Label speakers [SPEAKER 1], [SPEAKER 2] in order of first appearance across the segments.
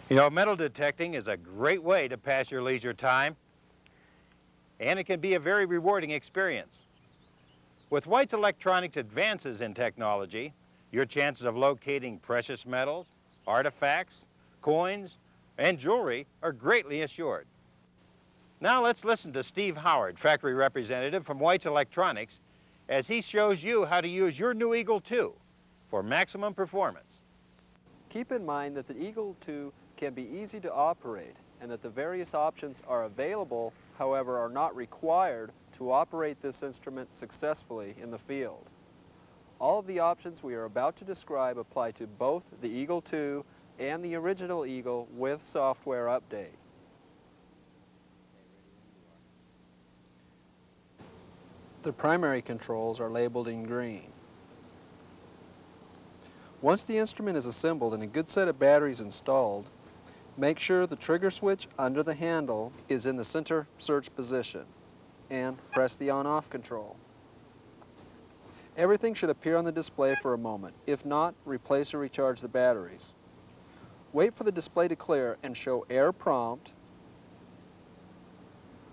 [SPEAKER 1] You know, metal detecting is a great way to pass your leisure time, and it can be a very rewarding experience. With White's Electronics' advances in technology, your chances of locating precious metals, artifacts, coins, and jewelry are greatly assured. Now let's listen to Steve Howard, factory representative from White's Electronics, as he shows you how to use your new Eagle 2 for maximum performance.
[SPEAKER 2] Keep in mind that the Eagle 2 can be easy to operate and that the various options are available, however, are not required to operate this instrument successfully in the field. All of the options we are about to describe apply to both the Eagle 2 and the original Eagle with software update. The primary controls are labeled in green. Once the instrument is assembled and a good set of batteries installed, make sure the trigger switch under the handle is in the center search position and press the on-off control. Everything should appear on the display for a moment. If not, replace or recharge the batteries. Wait for the display to clear and show Error Prompt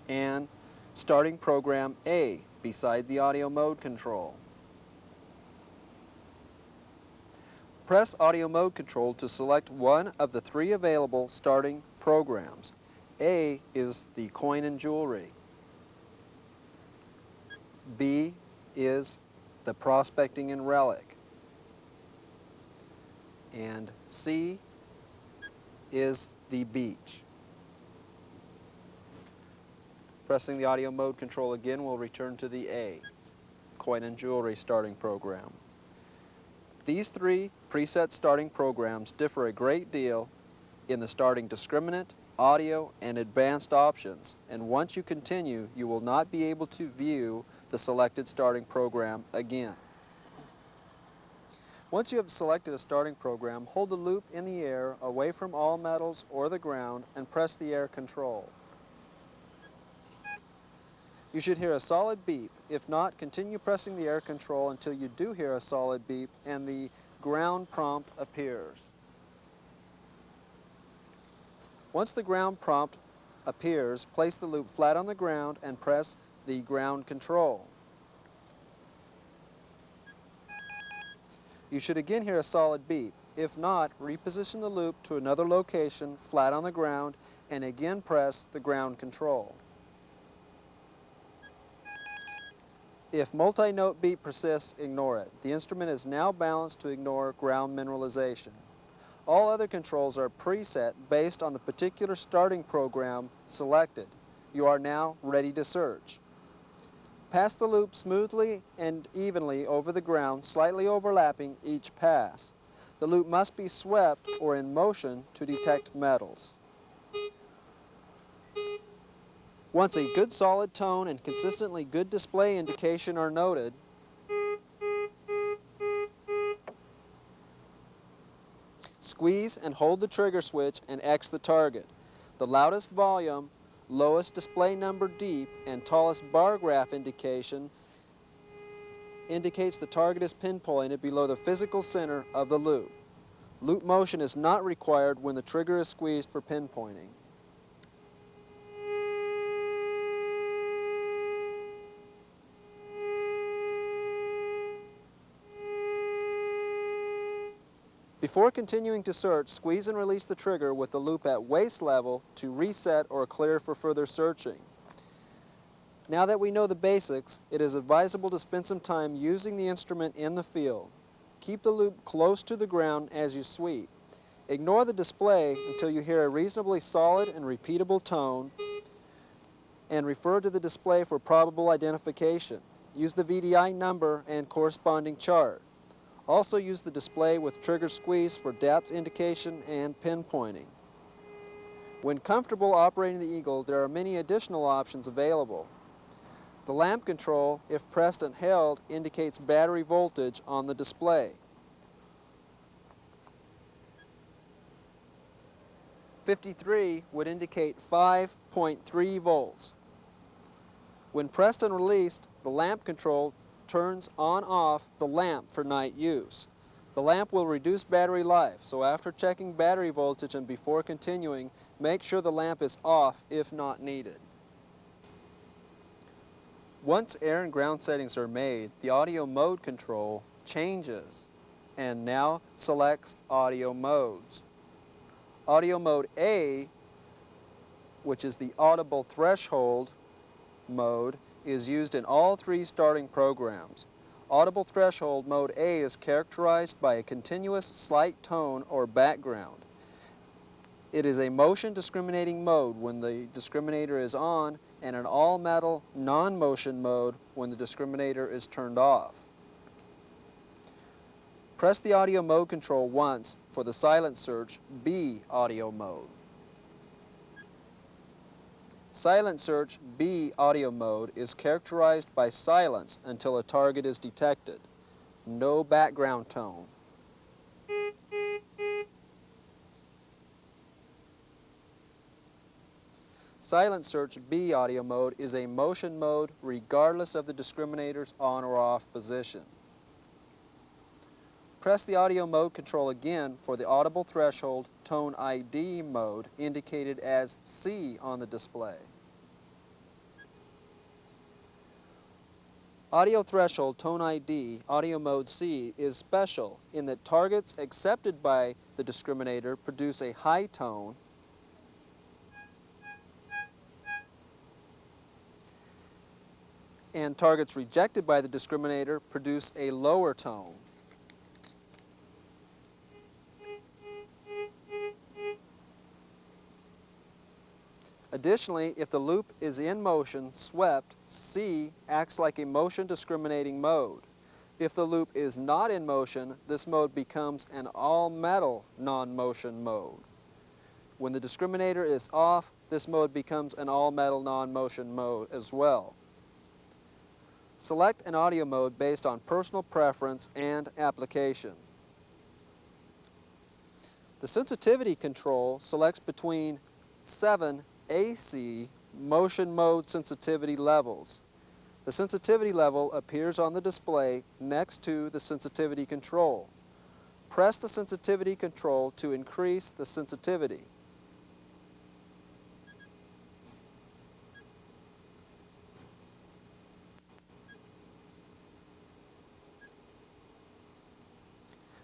[SPEAKER 2] and Starting Program A beside the audio mode control. Press Audio Mode Control to select one of the three available starting programs. A is the coin and jewelry. B is the prospecting and relic. And C is the beach. Pressing the audio mode control again will return to the A, coin and jewelry starting program. These three preset starting programs differ a great deal in the starting discriminant, audio, and advanced options, and once you continue, you will not be able to view the selected starting program again. Once you have selected a starting program, hold the loop in the air away from all metals or the ground and press the air control. You should hear a solid beep. If not, continue pressing the air control until you do hear a solid beep and the ground prompt appears. Once the ground prompt appears, place the loop flat on the ground and press the ground control. You should again hear a solid beep. If not, reposition the loop to another location flat on the ground and again press the ground control. If multi-note beep persists, ignore it. The instrument is now balanced to ignore ground mineralization. All other controls are preset based on the particular starting program selected. You are now ready to search. Pass the loop smoothly and evenly over the ground, slightly overlapping each pass. The loop must be swept or in motion to detect metals. Once a good solid tone and consistently good display indication are noted, squeeze and hold the trigger switch and X the target. The loudest volume, lowest display number deep, and tallest bar graph indication indicates the target is pinpointed below the physical center of the loop. Loop motion is not required when the trigger is squeezed for pinpointing. Before continuing to search, squeeze and release the trigger with the loop at waist level to reset or clear for further searching. Now that we know the basics, it is advisable to spend some time using the instrument in the field. Keep the loop close to the ground as you sweep. Ignore the display until you hear a reasonably solid and repeatable tone, and refer to the display for probable identification. Use the VDI number and corresponding chart. Also use the display with trigger squeeze for depth indication and pinpointing. When comfortable operating the Eagle, there are many additional options available. The lamp control, if pressed and held, indicates battery voltage on the display. 53 would indicate 5.3 volts. When pressed and released, the lamp control turns on/off the lamp for night use. The lamp will reduce battery life, so after checking battery voltage and before continuing, make sure the lamp is off if not needed. Once air and ground settings are made, the audio mode control changes and now selects audio modes. Audio mode A, which is the audible threshold mode, is used in all three starting programs. Audible threshold mode A is characterized by a continuous slight tone or background. It is a motion discriminating mode when the discriminator is on and an all-metal non-motion mode when the discriminator is turned off. Press the audio mode control once for the silent search B audio mode. Silent search B audio mode is characterized by silence until a target is detected. No background tone. Silent search B audio mode is a motion mode regardless of the discriminator's on or off position. Press the audio mode control again for the audible threshold tone ID mode indicated as C on the display. Audio threshold tone ID, audio mode C, is special in that targets accepted by the discriminator produce a high tone and targets rejected by the discriminator produce a lower tone. Additionally, if the loop is in motion, swept, C acts like a motion discriminating mode. If the loop is not in motion, this mode becomes an all-metal non-motion mode. When the discriminator is off, this mode becomes an all-metal non-motion mode as well. Select an audio mode based on personal preference and application. The sensitivity control selects between 7 AC motion mode sensitivity levels. The sensitivity level appears on the display next to the sensitivity control. Press the sensitivity control to increase the sensitivity.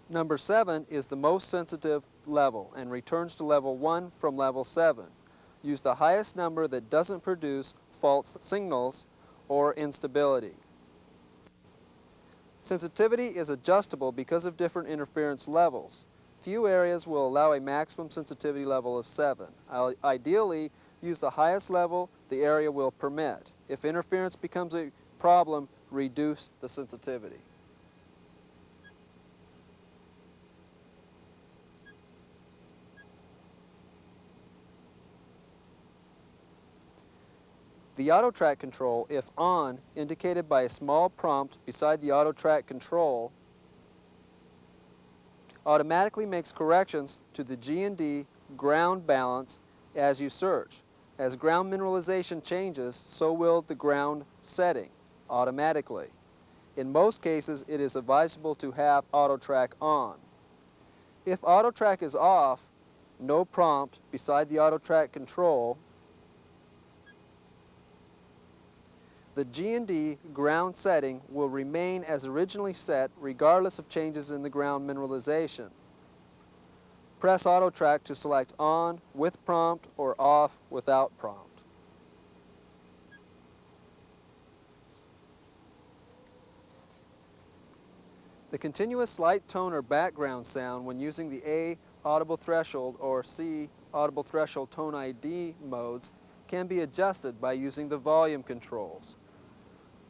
[SPEAKER 2] Number 7 is the most sensitive level and returns to level 1 from level 7. Use the highest number that doesn't produce false signals or instability. Sensitivity is adjustable because of different interference levels. Few areas will allow a maximum sensitivity level of 7. Ideally, use the highest level the area will permit. If interference becomes a problem, reduce the sensitivity. The auto track control, if on, indicated by a small prompt beside the auto track control, automatically makes corrections to the G&D ground balance as you search. As ground mineralization changes, so will the ground setting automatically. In most cases, it is advisable to have auto track on. If auto track is off, no prompt beside the auto track control, the G&D ground setting will remain as originally set regardless of changes in the ground mineralization. Press Auto Track to select on with prompt or off without prompt. The continuous light tone or background sound when using the A audible threshold or C audible threshold tone ID modes can be adjusted by using the volume controls.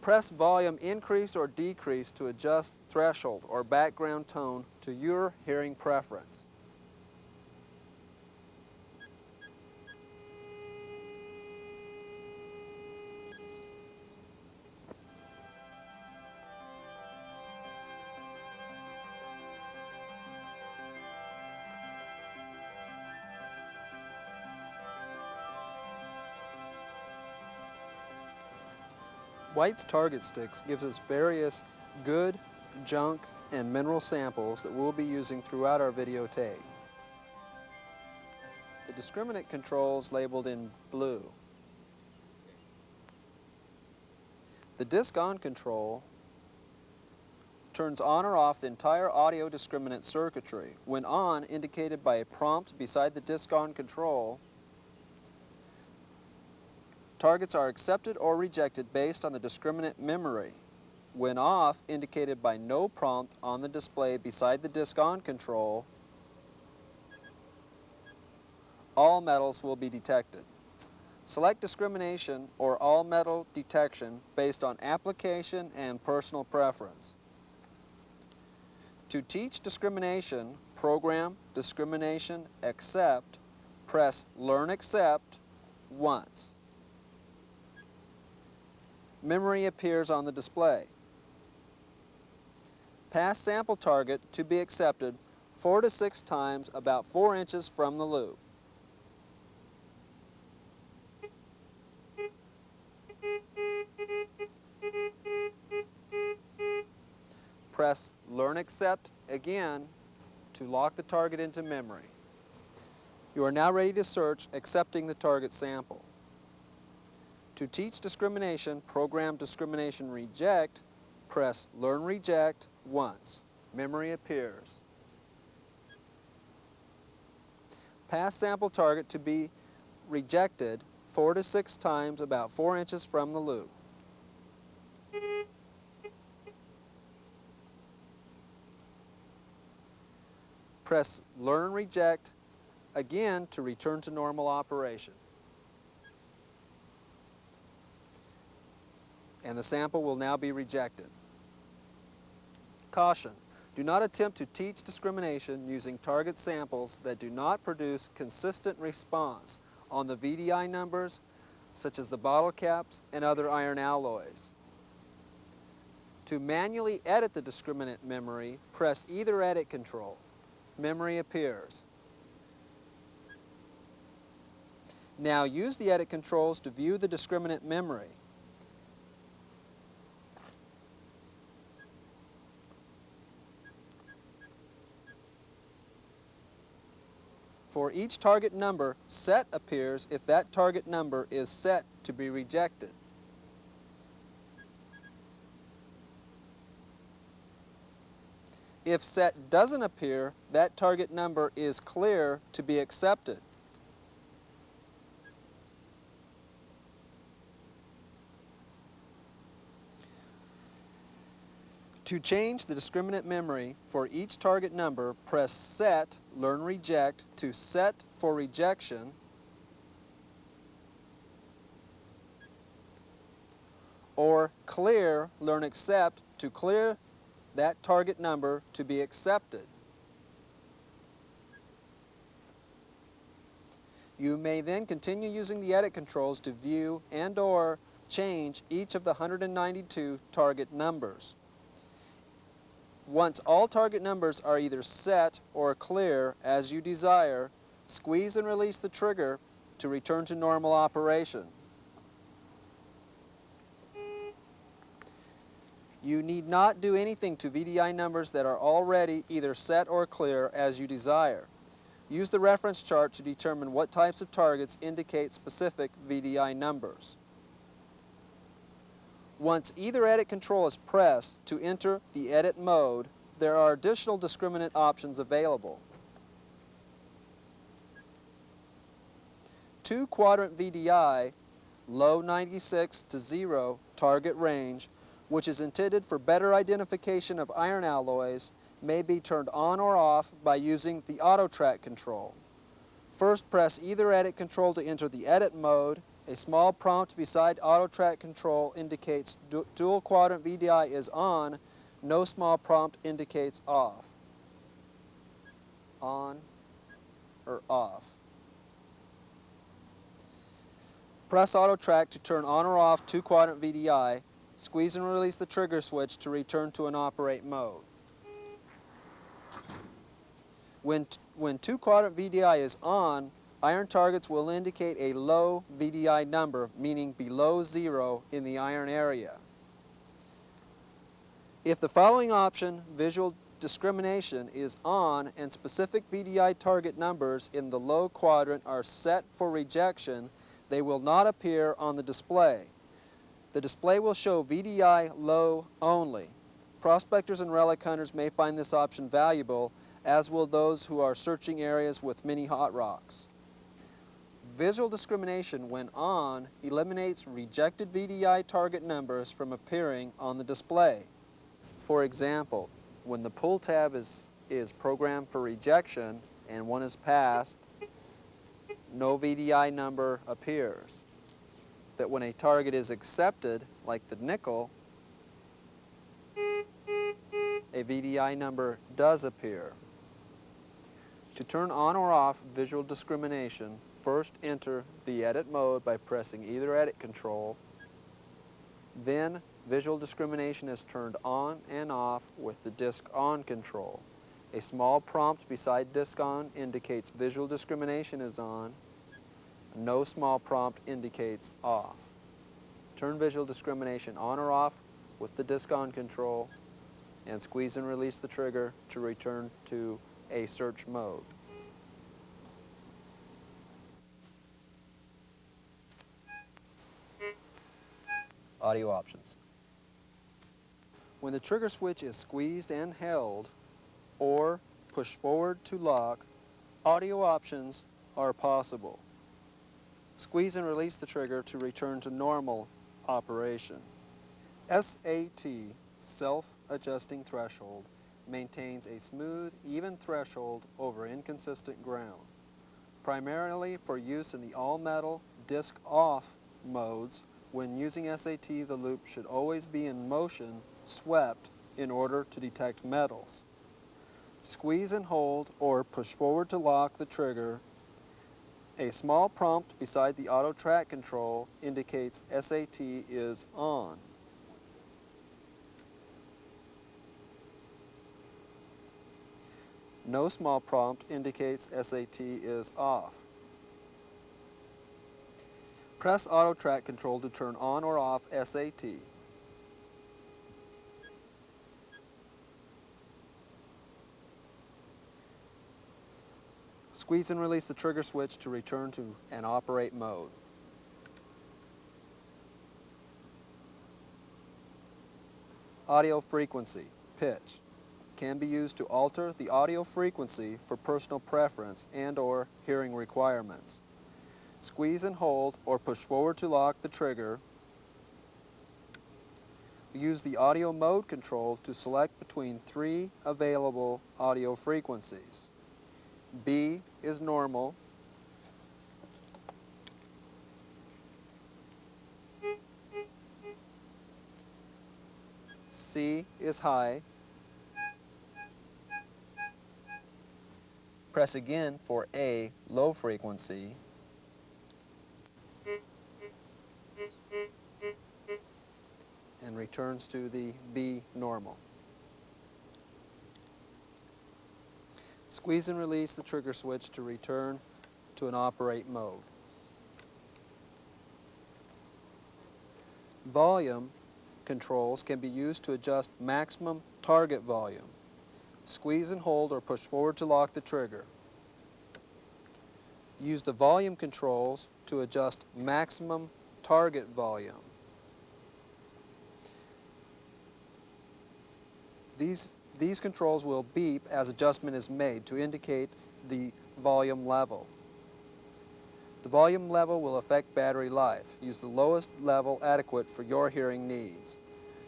[SPEAKER 2] Press volume increase or decrease to adjust threshold or background tone to your hearing preference. White's target sticks gives us various good, junk, and mineral samples that we'll be using throughout our videotape. The discriminant controls labeled in blue. The disc-on control turns on or off the entire audio discriminant circuitry. When on, indicated by a prompt beside the disc-on control, targets are accepted or rejected based on the discriminant memory. When off, indicated by no prompt on the display beside the disc-on control, all metals will be detected. Select discrimination or all metal detection based on application and personal preference. To teach discrimination, program discrimination accept, press Learn Accept once. Memory appears on the display. Pass sample target to be accepted 4 to 6 times about 4 inches from the loop. Press Learn Accept again to lock the target into memory. You are now ready to search accepting the target sample. To teach discrimination, program discrimination reject, press Learn Reject once. Memory appears. Pass sample target to be rejected 4 to 6 times about 4 inches from the loop. Press Learn Reject again to return to normal operation. And the sample will now be rejected. Caution: do not attempt to teach discrimination using target samples that do not produce consistent response on the VDI numbers, such as the bottle caps and other iron alloys. To manually edit the discriminant memory, press either edit control. Memory appears. Now use the edit controls to view the discriminant memory. For each target number, set appears if that target number is set to be rejected. If set doesn't appear, that target number is clear to be accepted. To change the discriminant memory for each target number, press Set, Learn Reject to Set for Rejection, or Clear, Learn Accept to clear that target number to be accepted. You may then continue using the edit controls to view and/or change each of the 192 target numbers. Once all target numbers are either set or clear as you desire, squeeze and release the trigger to return to normal operation. You need not do anything to VDI numbers that are already either set or clear as you desire. Use the reference chart to determine what types of targets indicate specific VDI numbers. Once either edit control is pressed to enter the edit mode, there are additional discriminant options available. 2-quadrant VDI, low 96 to 0 target range, which is intended for better identification of iron alloys, may be turned on or off by using the auto track control. First, press either edit control to enter the edit mode. A small prompt beside auto track control indicates dual quadrant VDI is on. No small prompt indicates off. On or off. Press auto track to turn on or off 2-quadrant VDI. Squeeze and release the trigger switch to return to an operate mode. When 2-quadrant VDI is on, iron targets will indicate a low VDI number, meaning below 0 in the iron area. If the following option, visual discrimination, is on and specific VDI target numbers in the low quadrant are set for rejection, they will not appear on the display. The display will show VDI low only. Prospectors and relic hunters may find this option valuable, as will those who are searching areas with many hot rocks. Visual discrimination, when on, eliminates rejected VDI target numbers from appearing on the display. For example, when the pull tab is programmed for rejection and one is passed, no VDI number appears. But when a target is accepted, like the nickel, a VDI number does appear. To turn on or off visual discrimination, first enter the edit mode by pressing either edit control. Then visual discrimination is turned on and off with the disc on control. A small prompt beside disc on indicates visual discrimination is on. No small prompt indicates off. Turn visual discrimination on or off with the disc on control and squeeze and release the trigger to return to a search mode. Audio options. When the trigger switch is squeezed and held or pushed forward to lock, audio options are possible. Squeeze and release the trigger to return to normal operation. SAT, self-adjusting threshold, maintains a smooth, even threshold over inconsistent ground, primarily for use in the all-metal, disc-off modes. When using SAT, the loop should always be in motion, swept, in order to detect metals. Squeeze and hold or push forward to lock the trigger. A small prompt beside the auto track control indicates SAT is on. No small prompt indicates SAT is off. Press auto track control to turn on or off SAT. Squeeze and release the trigger switch to return to an operate mode. Audio frequency, pitch, can be used to alter the audio frequency for personal preference and/or hearing requirements. Squeeze and hold or push forward to lock the trigger. Use the audio mode control to select between 3 available audio frequencies. B is normal, C is high. Press again for A, low frequency, and returns to the B, normal. Squeeze and release the trigger switch to return to an operate mode. Volume controls can be used to adjust maximum target volume. Squeeze and hold or push forward to lock the trigger. Use the volume controls to adjust maximum target volume. These controls will beep as adjustment is made to indicate the volume level. The volume level will affect battery life. Use the lowest level adequate for your hearing needs.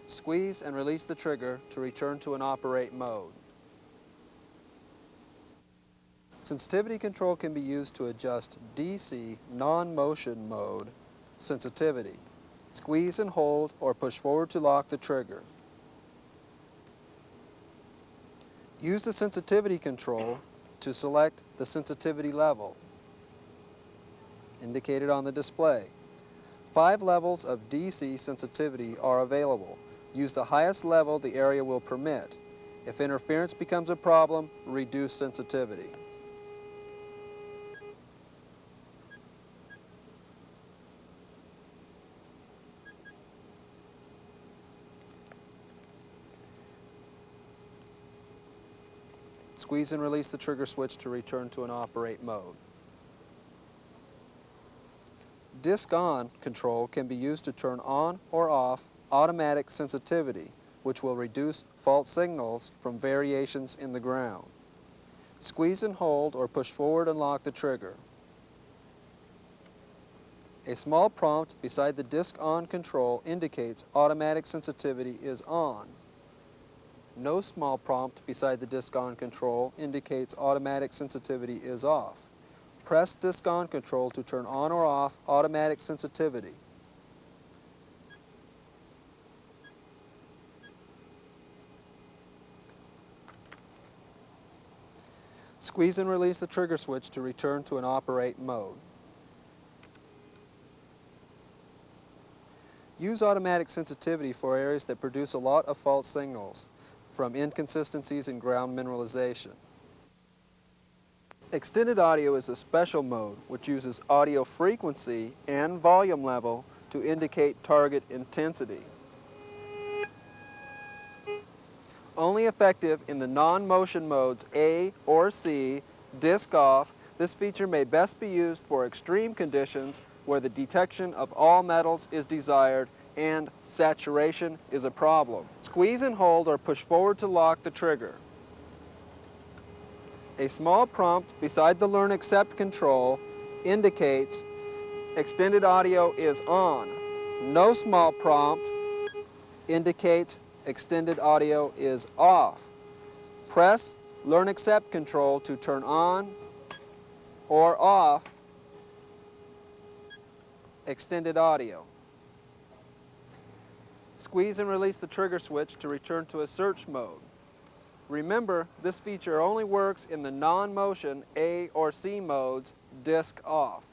[SPEAKER 2] Squeeze and release the trigger to return to an operate mode. Sensitivity control can be used to adjust DC non-motion mode sensitivity. Squeeze and hold or push forward to lock the trigger. Use the sensitivity control to select the sensitivity level indicated on the display. 5 levels of DC sensitivity are available. Use the highest level the area will permit. If interference becomes a problem, reduce sensitivity. Squeeze and release the trigger switch to return to an operate mode. Disc on control can be used to turn on or off automatic sensitivity, which will reduce fault signals from variations in the ground. Squeeze and hold or push forward and lock the trigger. A small prompt beside the disc on control indicates automatic sensitivity is on. No small prompt beside the disc on control indicates automatic sensitivity is off. Press disc on control to turn on or off automatic sensitivity. Squeeze and release the trigger switch to return to an operate mode. Use automatic sensitivity for areas that produce a lot of fault signals from inconsistencies in ground mineralization. Extended audio is a special mode which uses audio frequency and volume level to indicate target intensity. Only effective in the non-motion modes A or C, disc off, this feature may best be used for extreme conditions where the detection of all metals is desired and saturation is a problem. Squeeze and hold or push forward to lock the trigger. A small prompt beside the Learn Accept control indicates extended audio is on. No small prompt indicates extended audio is off. Press Learn Accept control to turn on or off extended audio. Squeeze and release the trigger switch to return to a search mode. Remember, this feature only works in the non-motion A or C modes, disc off.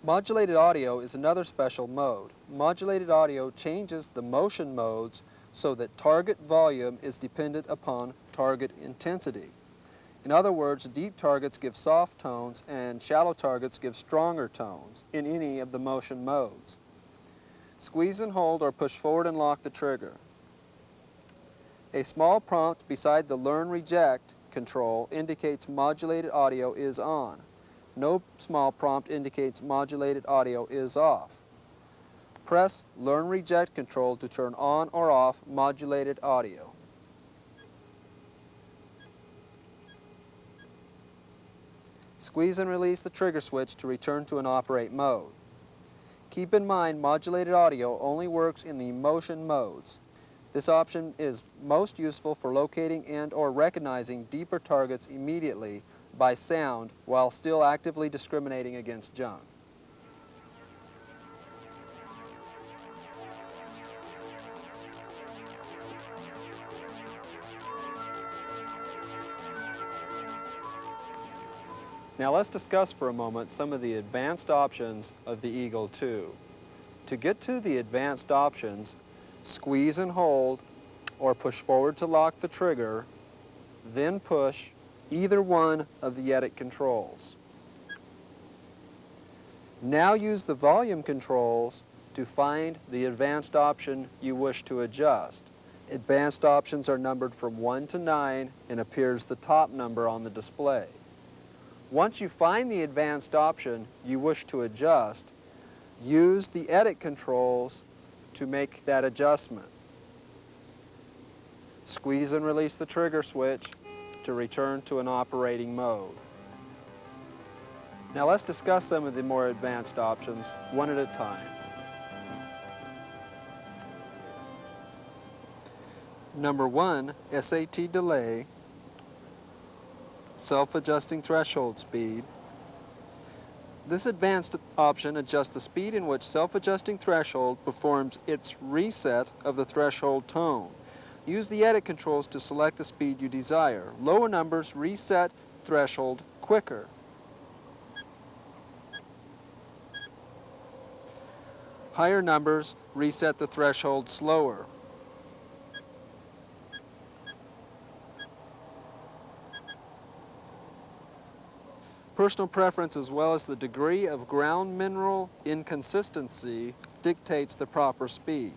[SPEAKER 2] Modulated audio is another special mode. Modulated audio changes the motion modes so that target volume is dependent upon target intensity. In other words, deep targets give soft tones and shallow targets give stronger tones in any of the motion modes. Squeeze and hold or push forward and lock the trigger. A small prompt beside the Learn Reject control indicates modulated audio is on. No small prompt indicates modulated audio is off. Press Learn Reject control to turn on or off modulated audio. Squeeze and release the trigger switch to return to an operate mode. Keep in mind, modulated audio only works in the motion modes. This option is most useful for locating and or recognizing deeper targets immediately by sound while still actively discriminating against junk. Now let's discuss for a moment some of the advanced options of the Eagle 2. To get to the advanced options, squeeze and hold or push forward to lock the trigger, then push either one of the edit controls. Now use the volume controls to find the advanced option you wish to adjust. Advanced options are numbered from 1 to 9 and appears the top number on the display. Once you find the advanced option you wish to adjust, use the edit controls to make that adjustment. Squeeze and release the trigger switch to return to an operating mode. Now let's discuss some of the more advanced options one at a time. Number 1, SAT delay, self-adjusting threshold speed. This advanced option adjusts the speed in which self-adjusting threshold performs its reset of the threshold tone. Use the edit controls to select the speed you desire. Lower numbers reset threshold quicker. Higher numbers reset the threshold slower. Personal preference as well as the degree of ground mineral inconsistency dictates the proper speed.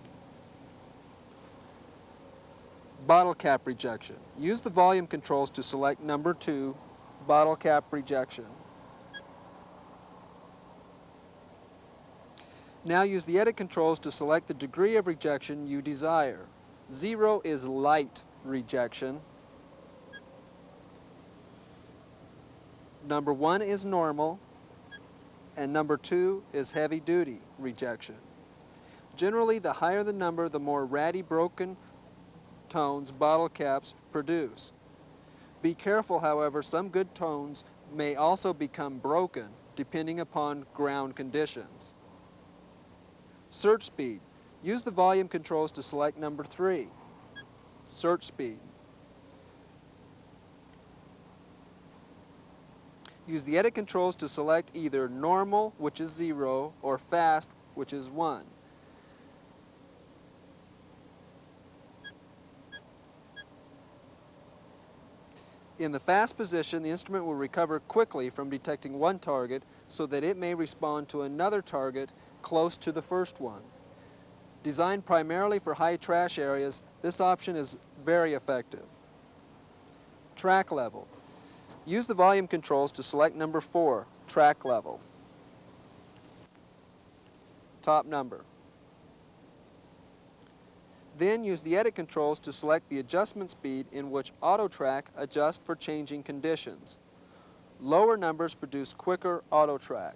[SPEAKER 2] Bottle cap rejection. Use the volume controls to select number 2, bottle cap rejection. Now use the edit controls to select the degree of rejection you desire. 0 is light rejection. Number 1 is normal, and number 2 is heavy duty rejection. Generally, the higher the number, the more ratty broken tones bottle caps produce. Be careful, however, some good tones may also become broken depending upon ground conditions. Search speed. Use the volume controls to select number 3. Search speed. Use the edit controls to select either normal, which is 0, or fast, which is 1. In the fast position, the instrument will recover quickly from detecting one target so that it may respond to another target close to the first one. Designed primarily for high trash areas, this option is very effective. Track level. Use the volume controls to select number 4, track level. Top number. Then use the edit controls to select the adjustment speed in which auto track adjusts for changing conditions. Lower numbers produce quicker auto track.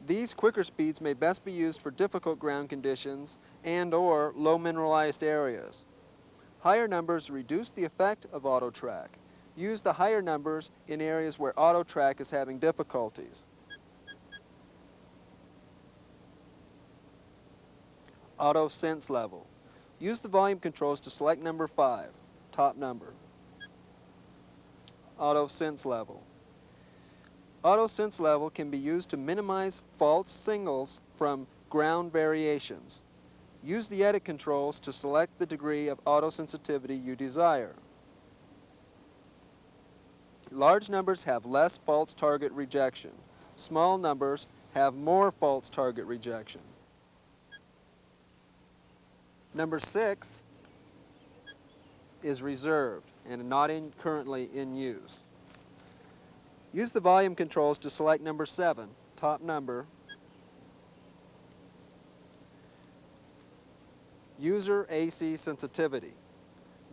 [SPEAKER 2] These quicker speeds may best be used for difficult ground conditions and/or low mineralized areas. Higher numbers reduce the effect of auto track. Use the higher numbers in areas where auto track is having difficulties. Auto sense level. Use the volume controls to select number 5, top number. Auto sense level. Auto sense level can be used to minimize false signals from ground variations. Use the edit controls to select the degree of auto sensitivity you desire. Large numbers have less false target rejection. Small numbers have more false target rejection. Number 6 is reserved and not currently in use. Use the volume controls to select number 7, top number. User AC sensitivity.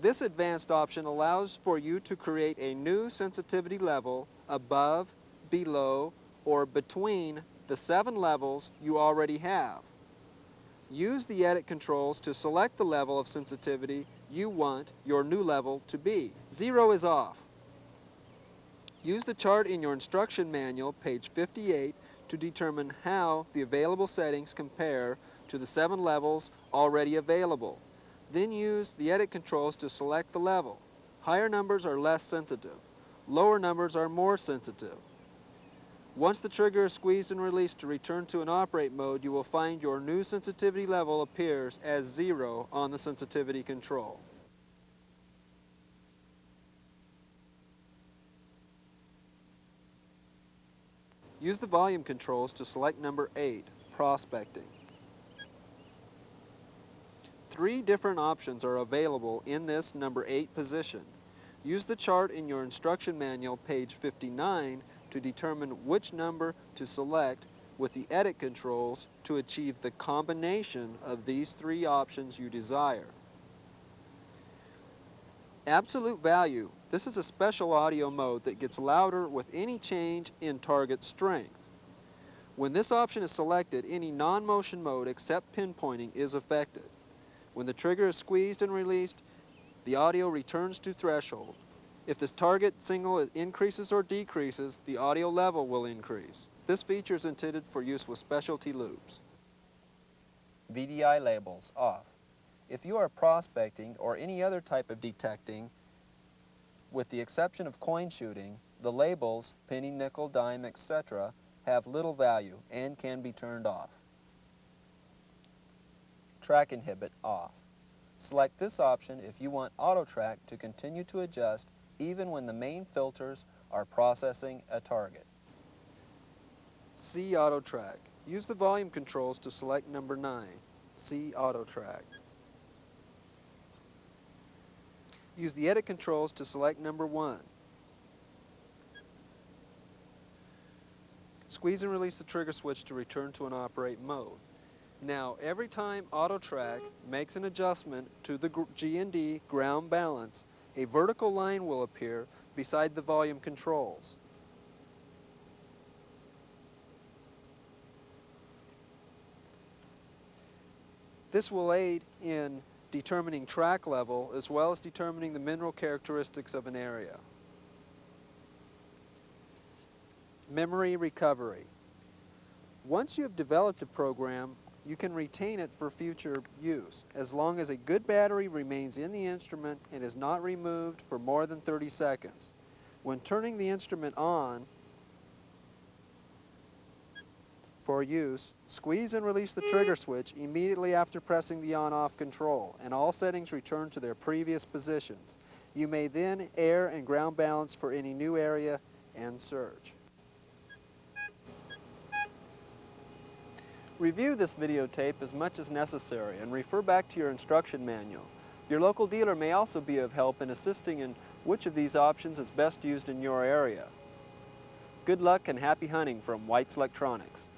[SPEAKER 2] This advanced option allows for you to create a new sensitivity level above, below, or between the 7 levels you already have. Use the edit controls to select the level of sensitivity you want your new level to be. 0 is off. Use the chart in your instruction manual, page 58, to determine how the available settings compare to the 7 levels already available. Then use the edit controls to select the level. Higher numbers are less sensitive. Lower numbers are more sensitive. Once the trigger is squeezed and released to return to an operate mode, you will find your new sensitivity level appears as 0 on the sensitivity control. Use the volume controls to select number 8, prospecting. 3 different options are available in this number 8 position. Use the chart in your instruction manual, page 59, to determine which number to select with the edit controls to achieve the combination of these 3 options you desire. Absolute value. This is a special audio mode that gets louder with any change in target strength. When this option is selected, any non-motion mode except pinpointing is affected. When the trigger is squeezed and released, the audio returns to threshold. If the target signal increases or decreases, the audio level will increase. This feature is intended for use with specialty loops. VDI labels off. If you are prospecting or any other type of detecting, with the exception of coin shooting, the labels, penny, nickel, dime, etc., have little value and can be turned off. Track inhibit off. Select this option if you want auto track to continue to adjust even when the main filters are processing a target. C auto track. Use the volume controls to select number 9. See Auto Track. Use the edit controls to select number 1. Squeeze and release the trigger switch to return to an operate mode. Now, every time Auto Track makes an adjustment to the G&D ground balance, a vertical line will appear beside the volume controls. This will aid in determining track level as well as determining the mineral characteristics of an area. Memory recovery. Once you have developed a program, you can retain it for future use as long as a good battery remains in the instrument and is not removed for more than 30 seconds. When turning the instrument on for use, squeeze and release the trigger switch immediately after pressing the on-off control, and all settings return to their previous positions. You may then air and ground balance for any new area and search. Review this videotape as much as necessary and refer back to your instruction manual. Your local dealer may also be of help in assisting in which of these options is best used in your area. Good luck and happy hunting from White's Electronics.